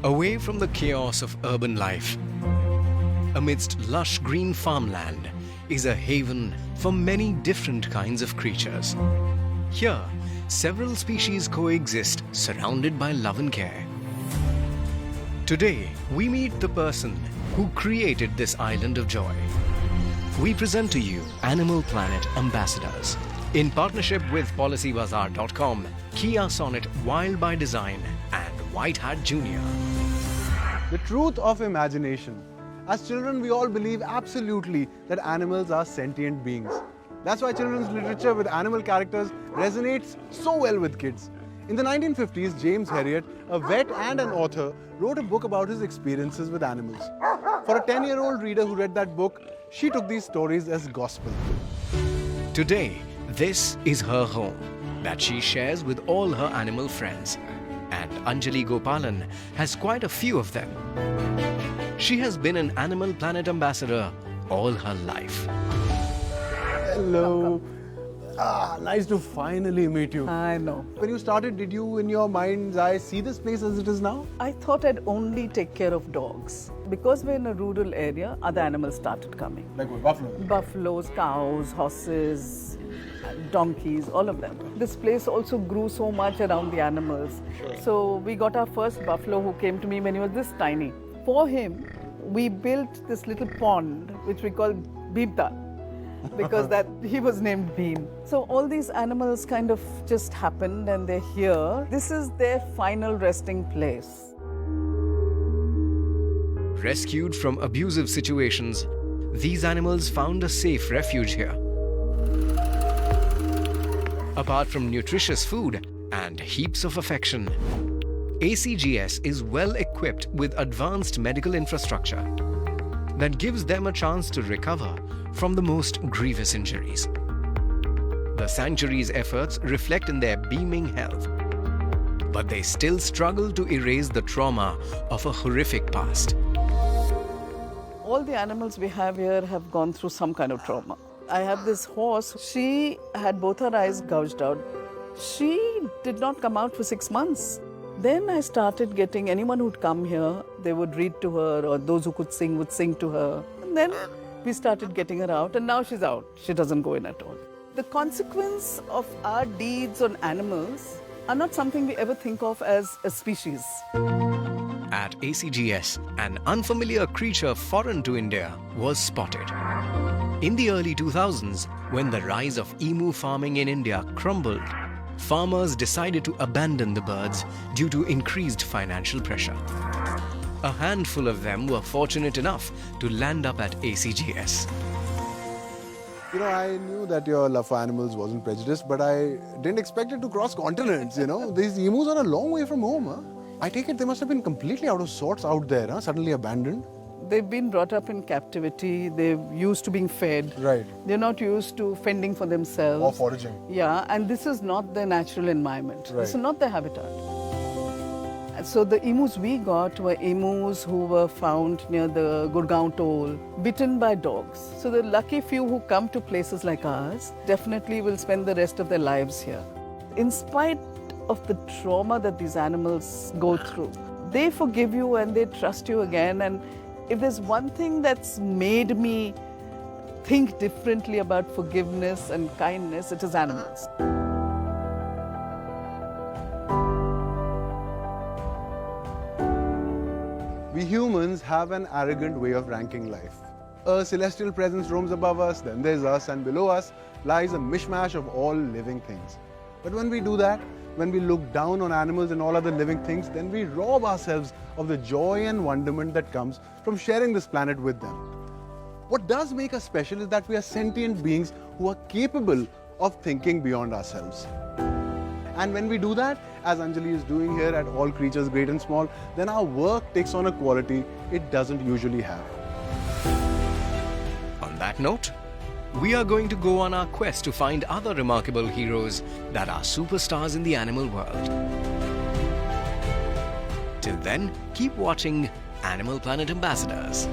Away from the chaos of urban life, amidst lush green farmland, is a haven for many different kinds of creatures. Here, several species coexist, surrounded by love and care. Today, we meet the person who created this island of joy. We present to you Animal Planet Ambassadors. In partnership with PolicyBazaar.com, Kia Sonnet Wild by Design and White Hat Junior. The truth of imagination. As children, we all believe absolutely that animals are sentient beings. That's why children's literature with animal characters resonates so well with kids. In the 1950s, James Herriot, a vet and an author, wrote a book about his experiences with animals. For a 10-year-old reader who read that book, she took these stories as gospel. Today, this is her home that she shares with all her animal friends. And Anjali Gopalan has quite a few of them. She has been an Animal Planet ambassador all her life. Hello. Nice to finally meet you. I know. When you started, did you in your mind's eye see this place as it is now? I thought I'd only take care of dogs. Because we're in a rural area, other animals started coming. Like what, buffalo? Buffaloes, cows, horses, donkeys, all of them. This place also grew so much around the animals. Sure. So we got our first buffalo who came to me when he was this tiny. For him, we built this little pond, which we call Bhimta, because that he was named Bhim. So all these animals kind of just happened and they're here. This is their final resting place. Rescued from abusive situations, these animals found a safe refuge here. Apart from nutritious food and heaps of affection, ACGS is well equipped with advanced medical infrastructure that gives them a chance to recover from the most grievous injuries. The sanctuary's efforts reflect in their beaming health, but they still struggle to erase the trauma of a horrific past. All the animals we have here have gone through some kind of trauma. I have this horse, she had both her eyes gouged out. She did not come out for 6 months. Then I started getting anyone who'd come here, they would read to her, or those who could sing would sing to her. And then we started getting her out, and now she's out. She doesn't go in at all. The consequence of our deeds on animals are not something we ever think of as a species. At ACGS, an unfamiliar creature foreign to India was spotted. In the early 2000s, when the rise of emu farming in India crumbled, farmers decided to abandon the birds due to increased financial pressure. A handful of them were fortunate enough to land up at ACGS. You know, I knew that your love for animals wasn't prejudiced, but I didn't expect it to cross continents, you know. These emus are a long way from home, huh? I take it they must have been completely out of sorts out there, huh? Suddenly abandoned. They've been brought up in captivity, they're used to being fed. Right. They're not used to fending for themselves. Or foraging. Yeah, and this is not their natural environment. Right. This is not their habitat. And so the emus we got were emus who were found near the Gurgaon toll, bitten by dogs. So the lucky few who come to places like ours definitely will spend the rest of their lives here. In spite of the trauma that these animals go through, they forgive you and they trust you again. And if there's one thing that's made me think differently about forgiveness and kindness, it is animals. We humans have an arrogant way of ranking life. A celestial presence roams above us, then there's us, and below us lies a mishmash of all living things. But when we do that, when we look down on animals and all other living things, then we rob ourselves of the joy and wonderment that comes from sharing this planet with them. What does make us special is that we are sentient beings who are capable of thinking beyond ourselves. And when we do that, as Anjali is doing here at All Creatures Great and Small, then our work takes on a quality it doesn't usually have. On that note, we are going to go on our quest to find other remarkable heroes that are superstars in the animal world. Till then, keep watching Animal Planet Ambassadors.